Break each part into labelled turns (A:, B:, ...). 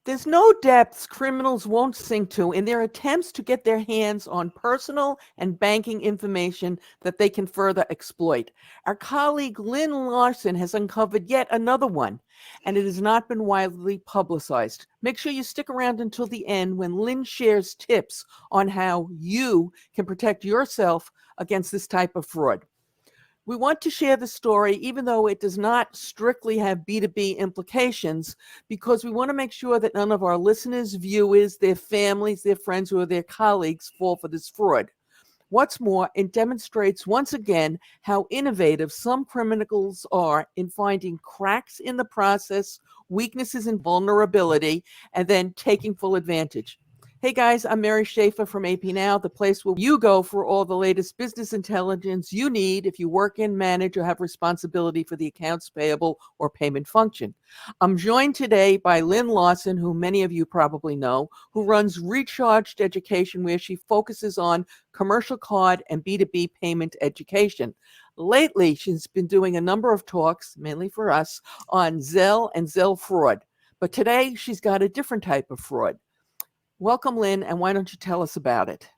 A: There's no depths criminals won't sink to in their attempts to get their hands on personal and banking information that they can further exploit. Our colleague Lynn Larson has uncovered yet another one, and it has not been widely publicized. Make sure you stick around until the end when Lynn shares tips on how you can protect yourself against this type of fraud. We want to share the story, even though it does not strictly have B2B implications, because we want to make sure that none of our listeners, viewers, their families, their friends, or their colleagues fall for this fraud. What's more, it demonstrates once again how innovative some criminals are in finding cracks in the process, weaknesses and vulnerability, and then taking full advantage. Hey guys, I'm Mary Schaefer from AP Now, the place where you go for all the latest business intelligence you need if you work in, manage, or have responsibility for the accounts payable or payment function. I'm joined today by Lynn Larson, who many of you probably know, who runs Recharged Education, where she focuses on commercial card and B2B payment education. Lately, she's been doing a number of talks, mainly for us, on Zelle and Zelle fraud. But today, she's got a different type of fraud. Welcome, Lynn, and why don't you tell us about it?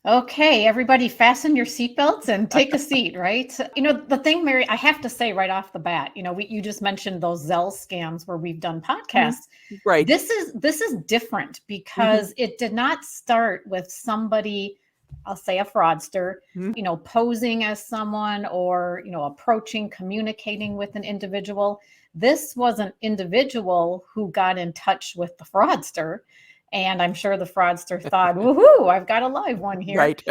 B: Okay, everybody fasten your seatbelts and take a seat, right? The thing, Mary, I have to say right off the bat, you just mentioned those Zelle scams where we've done podcasts.
A: Right.
B: This is different because it did not start with somebody, I'll say a fraudster, posing as someone or, approaching, communicating with an individual. This was an individual who got in touch with the fraudster. And I'm sure the fraudster thought, woohoo, I've got a live one here.
A: Right.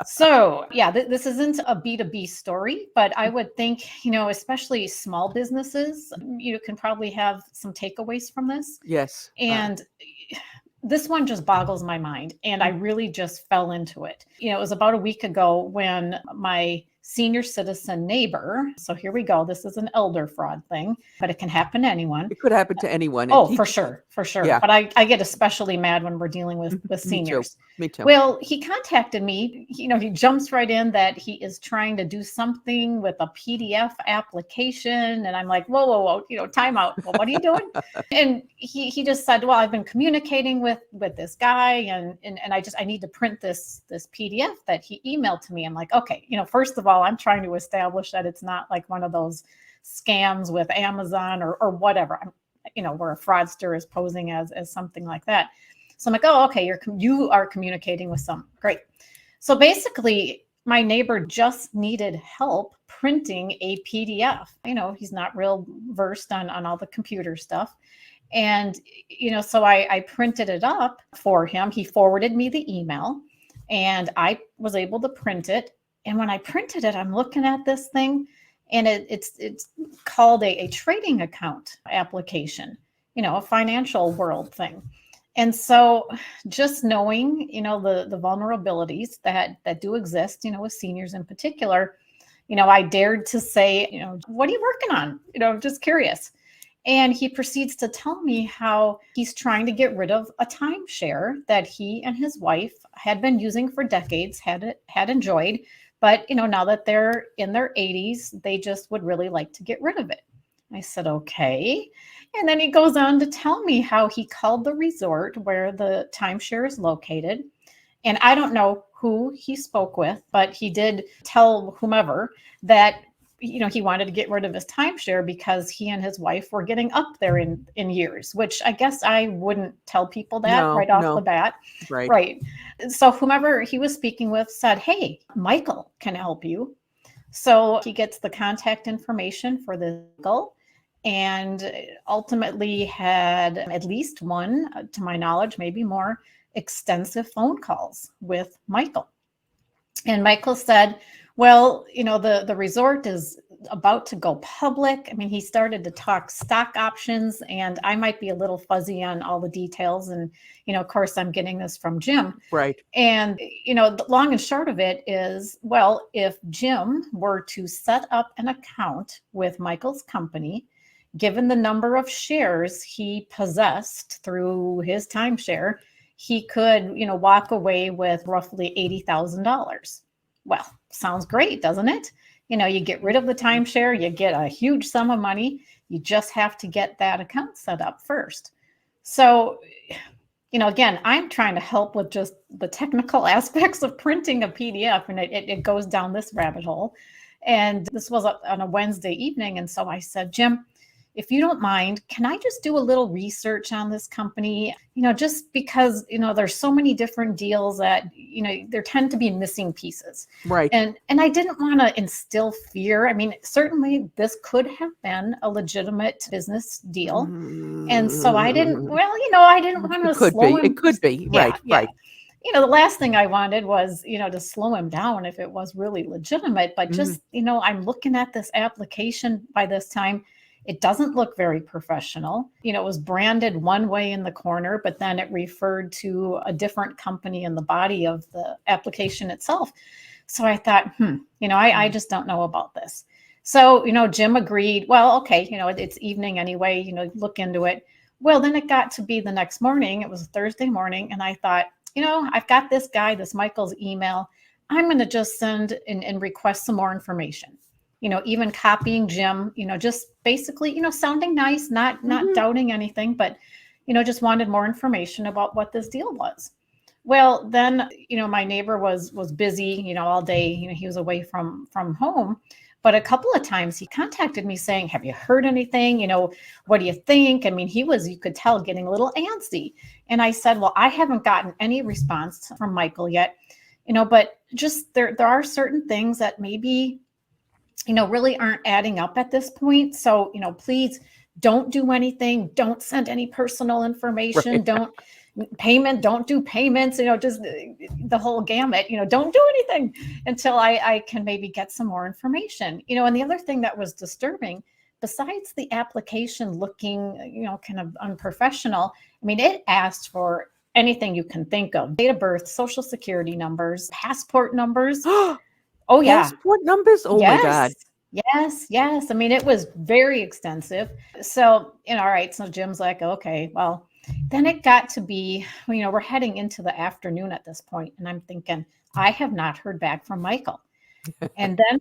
B: So, yeah, this isn't a B2B story, but I would think, especially small businesses, you can probably have some takeaways from this.
A: Yes.
B: And this one just boggles my mind. And I really just fell into it. It was about a week ago when my senior citizen neighbor. So here we go. This is an elder fraud thing, but it can happen to anyone.
A: It could happen to anyone.
B: Oh, for sure.
A: Yeah.
B: But I get especially mad when we're dealing with seniors.
A: Me too.
B: Well, he contacted me. He jumps right in that he is trying to do something with a PDF application. And I'm like, whoa, time out. Well, what are you doing? And he just said, well, I've been communicating with this guy and I need to print this PDF that he emailed to me. I'm like, okay, first of all, I'm trying to establish that it's not like one of those scams with Amazon or whatever, where a fraudster is posing as something like that. So I'm like, oh, okay, you are communicating with some. Great. So basically, my neighbor just needed help printing a PDF. He's not real versed on all the computer stuff. And, so I printed it up for him. He forwarded me the email and I was able to print it. And when I printed it, I'm looking at this thing and it's called a trading account application, a financial world thing. And so just knowing, the vulnerabilities that do exist, with seniors in particular, I dared to say, what are you working on? I'm just curious. And he proceeds to tell me how he's trying to get rid of a timeshare that he and his wife had been using for decades, had enjoyed. But, now that they're in their 80s, they just would really like to get rid of it. I said, okay. And then he goes on to tell me how he called the resort where the timeshare is located. And I don't know who he spoke with, but he did tell whomever that, he wanted to get rid of his timeshare because he and his wife were getting up there in years, which I guess I wouldn't tell people that off the bat. Right. So whomever he was speaking with said, hey, Michael can help you. So he gets the contact information for the Michael and ultimately had at least one, to my knowledge, maybe more, extensive phone calls with Michael. And Michael said, well, the resort is about to go public. I mean, he started to talk stock options and I might be a little fuzzy on all the details. And, of course, I'm getting this from Jim.
A: Right.
B: And, the long and short of it is, well, if Jim were to set up an account with Michael's company, given the number of shares he possessed through his timeshare, he could, walk away with roughly $80,000. Well, sounds great, doesn't it? You get rid of the timeshare, you get a huge sum of money. You just have to get that account set up first. So, again, I'm trying to help with just the technical aspects of printing a PDF, and it goes down this rabbit hole. And this was on a Wednesday evening. And so I said, Jim, if you don't mind, can I just do a little research on this company? Just because, there's so many different deals that, there tend to be missing pieces.
A: Right.
B: And I didn't want to instill fear. I mean, certainly this could have been a legitimate business deal. And so I didn't want to slow him.
A: It could be. Right.
B: Yeah.
A: Right.
B: The last thing I wanted was, to slow him down if it was really legitimate. But just, I'm looking at this application by this time. It doesn't look very professional. It was branded one way in the corner, but then it referred to a different company in the body of the application itself. So I thought, I just don't know about this. So, Jim agreed. Well, okay, it's evening anyway, look into it. Well, then it got to be the next morning. It was a Thursday morning. And I thought, I've got this guy, this Michael's email. I'm going to just send and request some more information. Even copying Jim, just basically, sounding nice, not doubting anything, but, just wanted more information about what this deal was. Well, then, my neighbor was busy, all day, he was away from home. But a couple of times he contacted me saying, have you heard anything? What do you think? I mean, he was, you could tell, getting a little antsy. And I said, well, I haven't gotten any response from Michael yet, but just there are certain things that maybe really aren't adding up at this point. So, please don't do anything. Don't send any personal information.
A: Right.
B: Don't do payments, just the whole gamut, don't do anything until I can maybe get some more information. And the other thing that was disturbing, besides the application looking, kind of unprofessional, I mean, it asked for anything you can think of: date of birth, social security numbers, passport numbers. Oh, yeah.
A: Passport numbers? Oh,
B: yes.
A: My God.
B: Yes. I mean, it was very extensive. So, all right. So Jim's like, okay, well, then it got to be, we're heading into the afternoon at this point, and I'm thinking, I have not heard back from Michael. And then,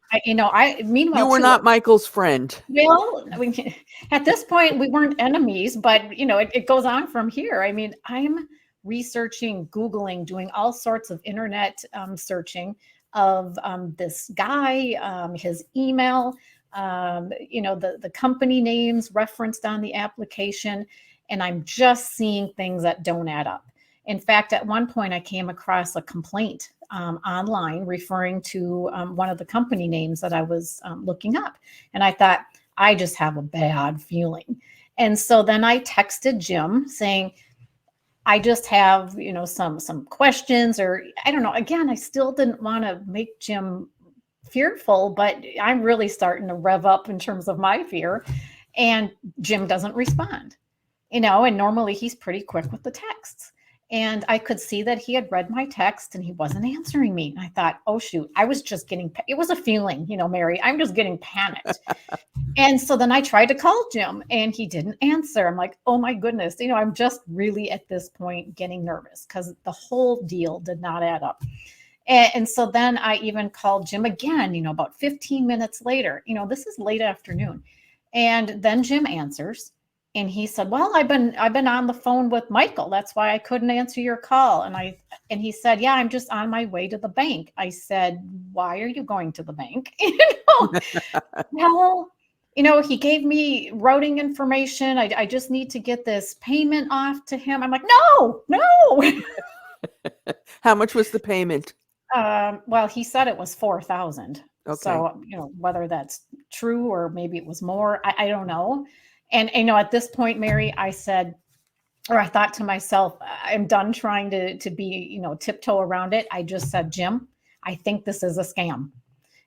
B: meanwhile,
A: you were not Michael's friend.
B: Well, I mean, at this point, we weren't enemies, but, it goes on from here. I mean, I'm researching, Googling, doing all sorts of internet searching of this guy, his email, the company names referenced on the application, and I'm just seeing things that don't add up. In fact, at one point I came across a complaint online referring to one of the company names that I was looking up. And I thought, I just have a bad feeling. And so then I texted Jim saying, I just have, some questions, or I don't know. Again, I still didn't want to make Jim fearful, but I'm really starting to rev up in terms of my fear. And Jim doesn't respond, and normally he's pretty quick with the texts. And I could see that he had read my text and he wasn't answering me. And I thought, oh, shoot, I was just it was a feeling, Mary, I'm just getting panicked. And so then I tried to call Jim and he didn't answer. I'm like, oh my goodness, I'm just really at this point getting nervous because the whole deal did not add up. And so then I even called Jim again, about 15 minutes later, this is late afternoon. And then Jim answers. And he said, well, I've been on the phone with Michael. That's why I couldn't answer your call. And he said, yeah, I'm just on my way to the bank. I said, why are you going to the bank? Well, he gave me routing information. I just need to get this payment off to him. I'm like, no.
A: How much was the payment?
B: Well, he said it was $4,000.
A: Okay.
B: So, whether that's true or maybe it was more, I don't know. And, at this point, Mary, I thought to myself, I'm done trying to be, tiptoe around it. I just said, Jim, I think this is a scam.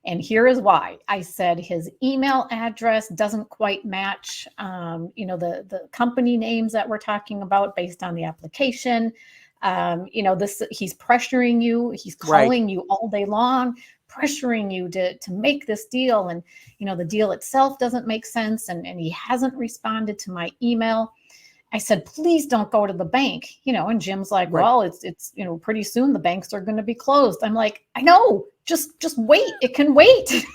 B: And here is why. I said his email address doesn't quite match, the company names that we're talking about based on the application. He's pressuring you. He's calling you all day long, pressuring you to make this deal. And, the deal itself doesn't make sense. And he hasn't responded to my email. I said, please don't go to the bank, and Jim's like, well, it's, pretty soon the banks are going to be closed. I'm like, I know, just wait. It can wait.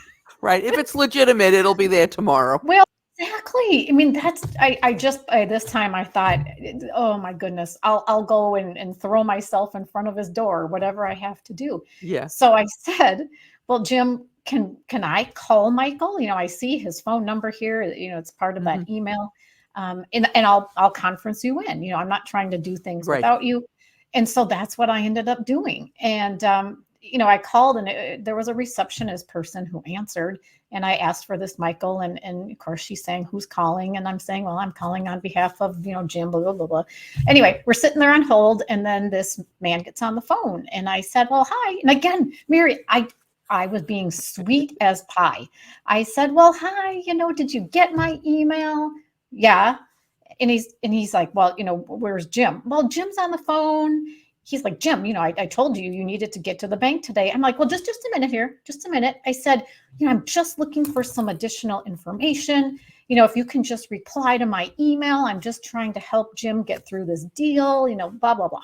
A: Right. If it's legitimate, it'll be there tomorrow.
B: Well, Exactly. I mean, I just, by this time I thought, oh my goodness, I'll go and throw myself in front of his door, whatever I have to do.
A: Yeah.
B: So I said, well, Jim, can I call Michael? I see his phone number here. It's part of that
A: Mhm.
B: email. And I'll conference you in. I'm not trying to do things
A: Right.
B: without you. And so that's what I ended up doing. And I called, and there was a receptionist person who answered, and I asked for this Michael, and of course she's saying, who's calling? And I'm saying, well, I'm calling on behalf of, Jim, blah, blah, blah, blah. Anyway, we're sitting there on hold, and then this man gets on the phone, and I said, well, hi. And again, Mary, I was being sweet as pie. I said, well, hi, did you get my email? Yeah. And he's like, well, where's Jim? Well, Jim's on the phone. He's like, Jim, I told you needed to get to the bank today. I'm like, well, just a minute here, just a minute. I said, I'm just looking for some additional information. If you can just reply to my email, I'm just trying to help Jim get through this deal, blah, blah, blah.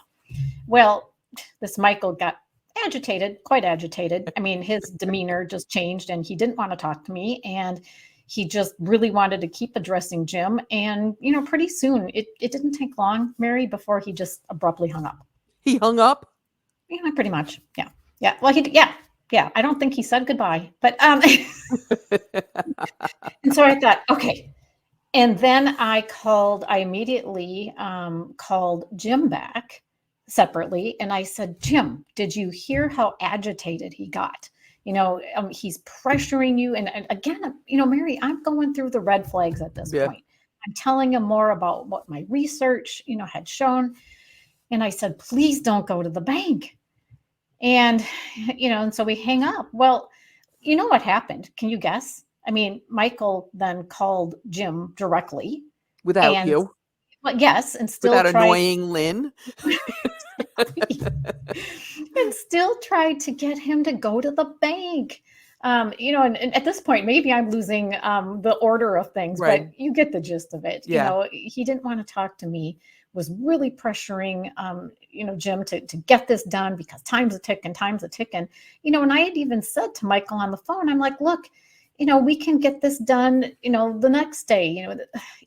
B: Well, this Michael got agitated, quite agitated. I mean, his demeanor just changed, and he didn't want to talk to me. And he just really wanted to keep addressing Jim. And, pretty soon, it didn't take long, Mary, before he just abruptly hung up.
A: He hung up?
B: Pretty much. Yeah. Yeah. Well, yeah. I don't think he said goodbye, but, and so I thought, okay. And then I immediately called Jim back separately. And I said, Jim, did you hear how agitated he got? He's pressuring you. And again, Mary, I'm going through the red flags at this point. I'm telling him more about what my research, had shown. And I said, please don't go to the bank. And, and so we hang up. Well, you know what happened? Can you guess? I mean, Michael then called Jim directly.
A: Without you?
B: Well, yes. And still
A: without annoying Lynn?
B: And still tried to get him to go to the bank. And at this point, maybe I'm losing the order of things,
A: right.
B: But you get the gist of it.
A: Yeah.
B: He didn't want to talk to me, was really pressuring, Jim to get this done because time's a ticking. And I had even said to Michael on the phone, I'm like, look, we can get this done, the next day.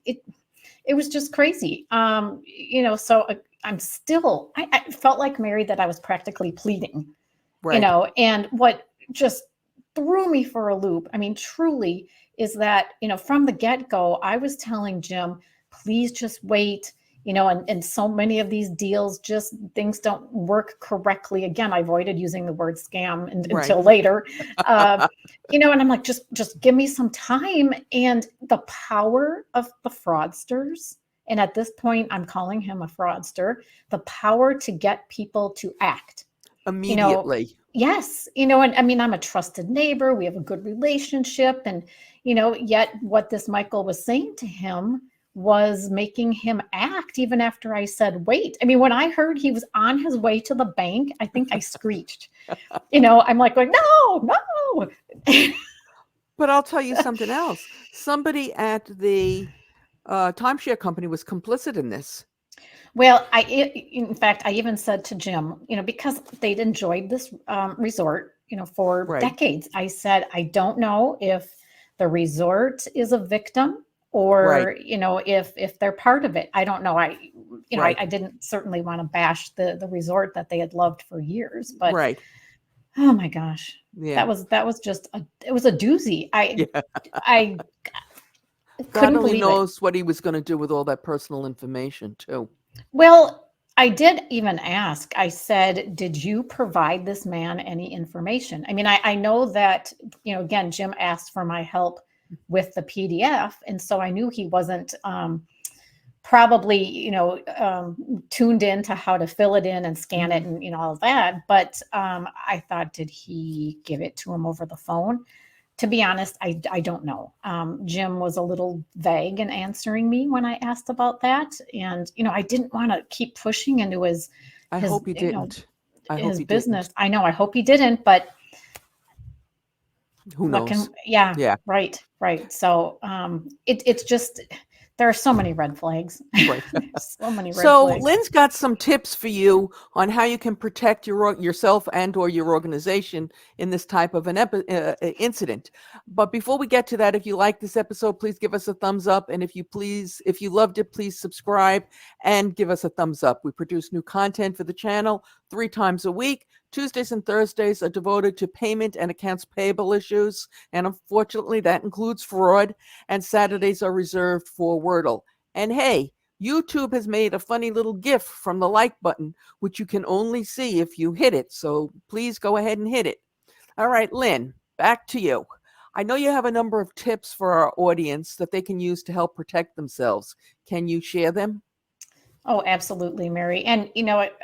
B: It was just crazy. So I'm still, I felt like, Mary, that I was practically pleading,
A: right.
B: And what just threw me for a loop, I mean, truly, is that, from the get-go, I was telling Jim, please just wait, and so many of these deals, just things don't work correctly. Again, I avoided using the word scam until later, and I'm like, just give me some time. And the power of the fraudsters, and at this point, I'm calling him a fraudster, the power to get people to act
A: immediately.
B: Yes. And I mean, I'm a trusted neighbor. We have a good relationship. And, yet what this Michael was saying to him was making him act even after I said, wait. I mean, when I heard he was on his way to the bank, I think I screeched. I'm like going, no.
A: But I'll tell you something else. Somebody at the timeshare company was complicit in this.
B: Well, in fact, I even said to Jim, because they'd enjoyed this resort, for decades. I said, I don't know if the resort is a victim or, if they're part of it. I don't know. I didn't certainly want to bash the resort that they had loved for years, but oh my gosh, that was just it was a doozy. I
A: God only knows what he was going to do with all that personal information too.
B: Well, I did even ask, I said, did you provide this man any information? I mean, I know that, again, Jim asked for my help with the PDF. And so I knew he wasn't probably, tuned in to how to fill it in and scan it and, all of that. But I thought, did he give it to him over the phone? To be honest, I don't know. Jim was a little vague in answering me when I asked about that. And, I didn't want to keep pushing into his
A: hope he didn't.
B: His business. I know. I hope he didn't, but
A: who knows?
B: Yeah. Right. So it's just there are so many red flags.
A: Right.
B: There's so many red
A: So
B: flags.
A: Lynn's got some tips for you on how you can protect yourself and or your organization in this type of an incident. But before we get to that, if you like this episode, please give us a thumbs up. And if you loved it, please subscribe and give us a thumbs up. We produce new content for the channel 3 times a week. Tuesdays and Thursdays are devoted to payment and accounts payable issues. And unfortunately, that includes fraud. And Saturdays are reserved for Wordle. And hey, YouTube has made a funny little GIF from the like button, which you can only see if you hit it. So please go ahead and hit it. All right, Lynn, back to you. I know you have a number of tips for our audience that they can use to help protect themselves. Can you share them?
B: Oh, absolutely, Mary. And,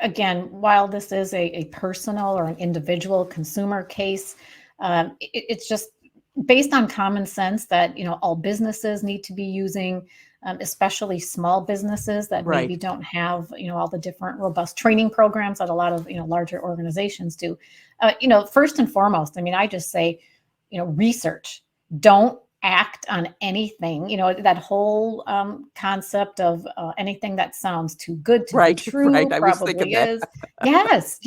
B: again, while this is a personal or an individual consumer case, it's just based on common sense that, all businesses need to be using, especially small businesses that maybe don't have, all the different robust training programs that a lot of, larger organizations do. First and foremost, I just say, research. Don't act on anything, that whole concept of anything that sounds too good to be true probably is. Yes.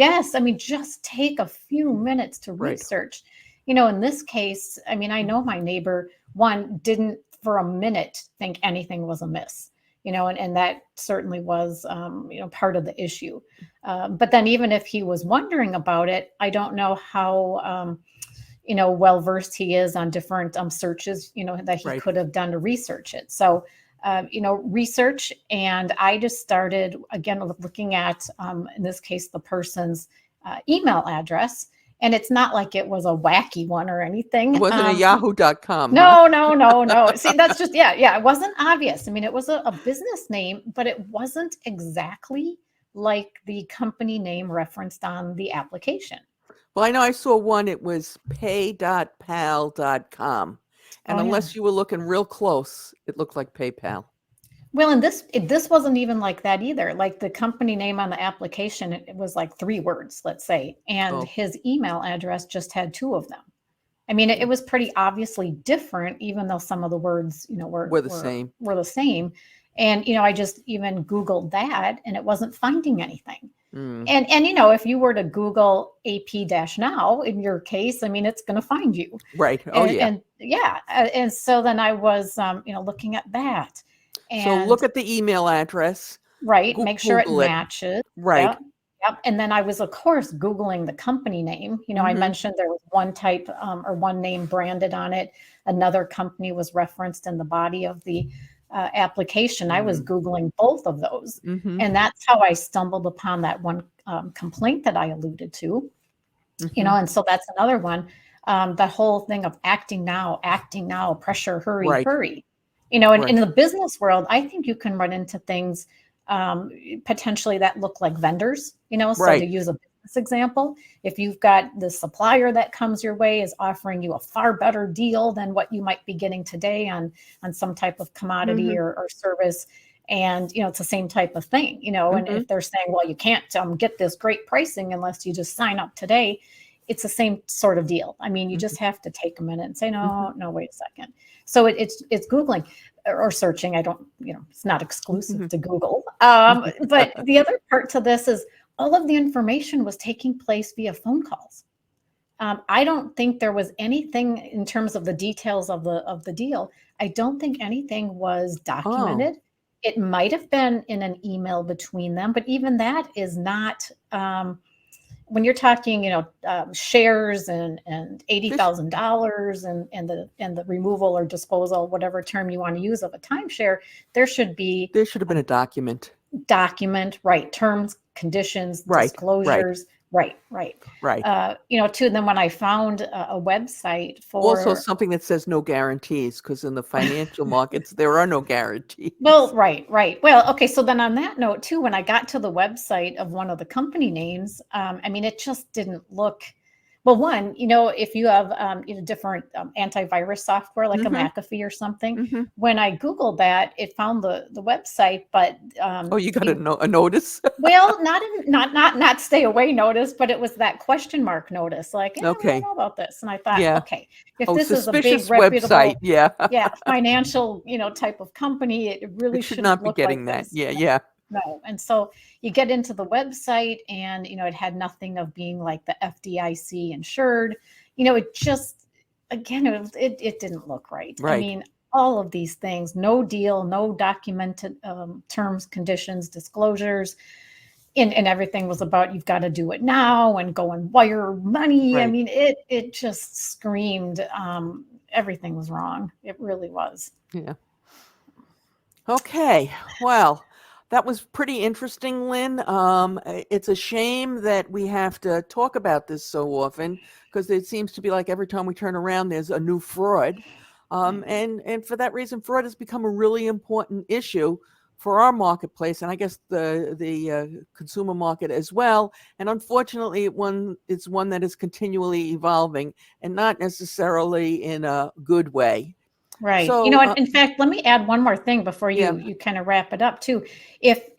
B: Just take a few minutes to research. In this case, I know my neighbor, one, didn't for a minute think anything was amiss, and that certainly was, part of the issue. But then even if he was wondering about it, I don't know how, well-versed he is on different searches, that he could have done to research it. So, research. And I just started, again, looking at, in this case, the person's email address. And it's not like it was a wacky one or anything.
A: It wasn't a yahoo.com.
B: No. See, that's just, it wasn't obvious. It was a business name, but it wasn't exactly like the company name referenced on the application.
A: Well, I know I saw one, it was pay.pal.com. And unless you were looking real close, it looked like PayPal.
B: Well, and this wasn't even like that either. Like the company name on the application, it was like 3 words, let's say. And his email address just had 2 of them. It was pretty obviously different, even though some of the words, were the same. And, I just even Googled that and it wasn't finding anything. And if you were to Google AP-now in your case, it's going to find you.
A: Right.
B: And so then I was, looking at that. And
A: so look at the email address.
B: Right. Make sure
A: Google
B: it matches.
A: Right.
B: Yep. And then I was, of course, Googling the company name. I mentioned there was one type or one name branded on it. Another company was referenced in the body of the application. I was Googling both of those. And that's how I stumbled upon that one complaint that I alluded to, and so that's another one. The whole thing of acting now, pressure, hurry. In the business world, I think you can run into things potentially that look like vendors, so to use a business example, if you've got the supplier that comes your way is offering you a far better deal than what you might be getting today on some type of commodity or service. And, it's the same type of thing, and if they're saying, well, you can't get this great pricing unless you just sign up today, it's the same sort of deal. You just have to take a minute and say, no, wait a second. So it's Googling or searching. I don't, it's not exclusive to Google. But the other part to this is all of the information was taking place via phone calls. I don't think there was anything in terms of the details of the deal. I don't think anything was documented. It might have been in an email between them, but even that is not, when you're talking, shares and $80,000 and the removal or disposal, whatever term you want to use of a timeshare, there should have been a document, right? Terms, conditions, disclosures, right. Too. And then when I found a website for
A: also something that says no guarantees, because in the financial markets there are no guarantees.
B: Well, right. Well, okay. So then on that note too, when I got to the website of one of the company names, it just didn't look. Well, one, if you have different antivirus software like a
A: Mhm.
B: McAfee or something,
A: Mhm.
B: when I Googled that, it found the website, but
A: Oh, you got a notice?
B: well, not stay away notice, but it was that question mark notice, like, I don't
A: Okay.
B: know about this. And I thought,
A: Yeah.
B: okay, if
A: Oh,
B: this is a big
A: suspicious website.
B: reputable,
A: Yeah.
B: yeah, financial, type of company, it really
A: It should
B: shouldn't
A: not be
B: look like
A: getting that.
B: this.
A: Yeah, yeah.
B: No. And so you get into the website and, it had nothing of being like the FDIC insured. It just, again, it didn't look right. I
A: Right.
B: mean, all of these things, no deal, no documented terms, conditions, disclosures, and everything was about you've got to do it now and go and wire money. I
A: Right.
B: mean, it just screamed everything was wrong. It really was.
A: Yeah. Okay. Well, that was pretty interesting, Lynn. It's a shame that we have to talk about this so often because it seems to be like every time we turn around, there's a new fraud. And for that reason, fraud has become a really important issue for our marketplace, and I guess the consumer market as well. And unfortunately, it's one that is continually evolving and not necessarily in a good way.
B: Right.
A: So,
B: In fact, let me add one more thing before
A: yeah.
B: you kind of wrap it up too. If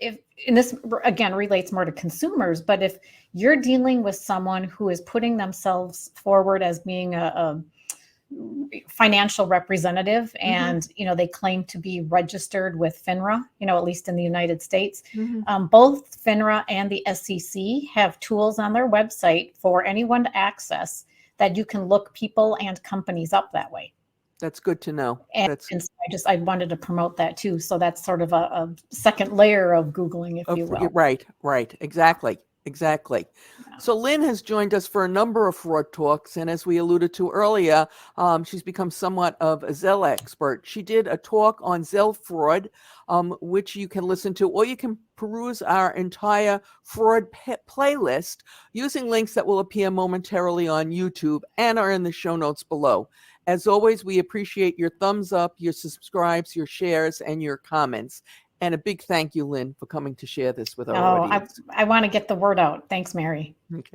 B: and this again relates more to consumers, but if you're dealing with someone who is putting themselves forward as being a financial representative
A: Hmm.
B: and they claim to be registered with FINRA, at least in the United States,
A: Hmm.
B: both FINRA and the SEC have tools on their website for anyone to access that you can look people and companies up that way.
A: That's good to know.
B: And,
A: That's
B: and so I wanted to promote that too. So that's sort of a second layer of Googling, if you will.
A: right. Exactly.
B: Yeah.
A: So Lynn has joined us for a number of fraud talks, and as we alluded to earlier, she's become somewhat of a Zelle expert. She did a talk on Zelle fraud, which you can listen to, or you can peruse our entire fraud playlist using links that will appear momentarily on YouTube and are in the show notes below. As always, we appreciate your thumbs up, your subscribes, your shares, and your comments. And a big thank you, Lynn, for coming to share this with our
B: Oh,
A: audience.
B: I want to get the word out. Thanks, Mary.
A: Okay.